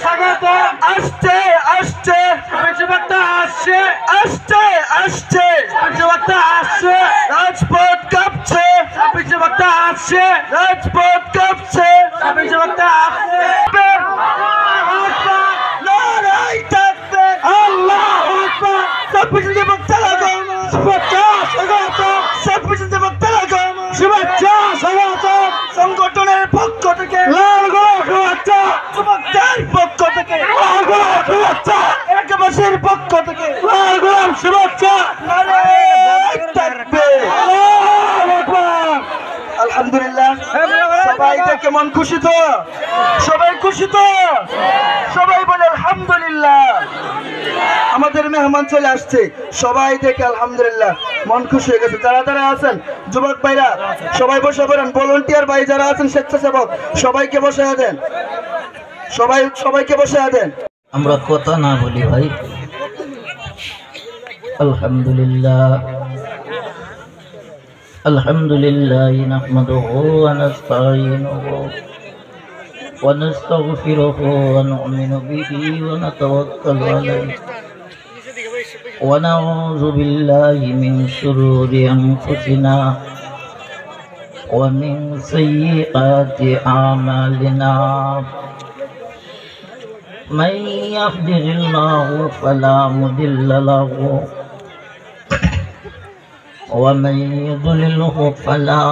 স্বাগত আসছে আসছে আসছে আসছে আসছে আসছে রাজপথ কাঁপছে আসছে রাজপথ কাঁপছে লড়াই থাকবে আল্লাহু আকবার ছাব্বিশে বক্তা লাগাও শুভেচ্ছা স্বাগত ছাব্বিশে বক্তা লাগাও শুভেচ্ছা স্বাগত সংগঠনের পক্ষ থেকে শুভেচ্ছা যুবকদের পক্ষ থেকে শুভেচ্ছা এলাকাবাসীর পক্ষ থেকে শুভেচ্ছা থাকবে। আলহামদুলিল্লাহ সবাই কেমন খুশি তো? সবাই খুশি তো? সবাই বলে আলহামদুলিল্লাহ। আমাদের মেহমান চলে আসছে, সবাই থেকে আলহামদুলিল্লাহ মন খুশি হয়ে গেছে। যারা যারা আছেন যুবক ভাইরা সবাই বসে পড়েন, ভলান্টিয়ার ভাই যারা আছেন স্বেচ্ছাসেবক সবাইকে বসে দেন, সবাইকে বসে দেন। আমরা কথা না বলি ভাই। আলহামদুলিল্লাহ আলহামদুলিল্লাহ নাহমাদুহু ওয়া নাস্তাঈনুহু ওয়া নাস্তাগফিরুহু ওয়া নু'মিনু বিহি ওয়া নাতাওয়াক্কালু আলাইহি ওয়া নাউযু বিল্লাহি মিন শুরুরি আনফুসিনা ওয়া মিন সাইয়্যাতি আমালিনা। من يهده الله فلا مضل له ومن يضلله فلا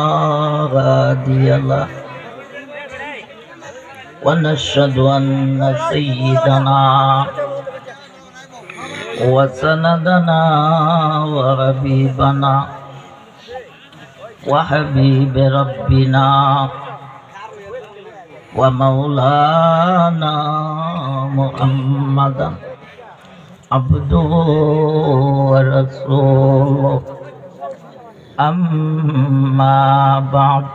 هادي له ونشهد أن سيدنا وسندنا وحبيبنا وحبيب ربنا ومولانا محمدا عبده ورسوله أما بعد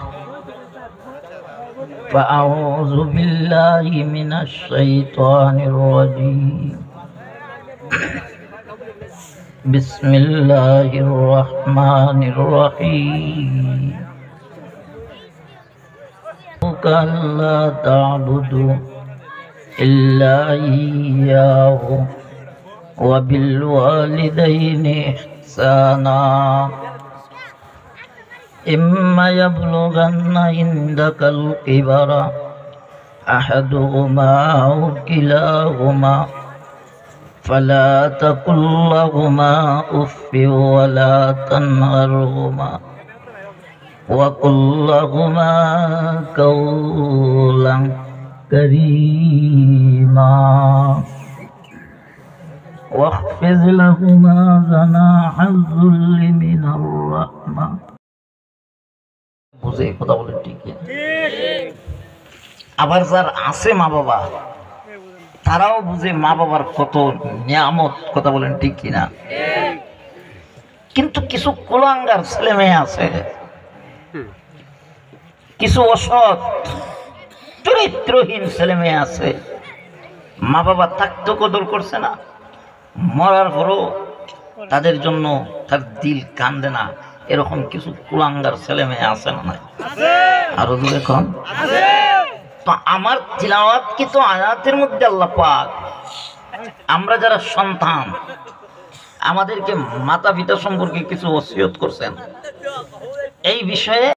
فأعوذ بالله من الشيطان الرجيم بسم الله الرحمن الرحيم ألا تعبدوا إلا إياه وبالوالدين إحسانا إما يبلغن عندك الكبر أحدهما أو كلاهما فلا تقل لهما أف ولا تنهرهما وقل لهما قولا كريما واخفض لهما جناح الذل من الرحمة। বুঝে কথা বলে ঠিক। আবার যার আছে মা বাবা তারাও বুঝে মা বাবার কত নিয়ামত, কথা বলেন ঠিক কিনা। কিন্তু কিছু কুলাঙ্গার ছেলে মেয়ে আছে, কিছু অসৎ চরিত্রহীন ছেলে মেয়ে আছে, মা বাবা থাকতেও কদর করছে না, মরার পরও তাদের জন্য তার দিল কান্দে না। এরকম কিছু কুলাঙ্গার ছেলে মেয়ে আছে না? নাই? আরো দেখুন তো আমার তিলাওয়াত কিন্তু আয়াতের মধ্যে আল্লাহ পাক আমরা যারা সন্তান আমাদেরকে মাতা পিতা সম্পর্কে কিছু ওসিয়ত করছেন। এই বিষয়ে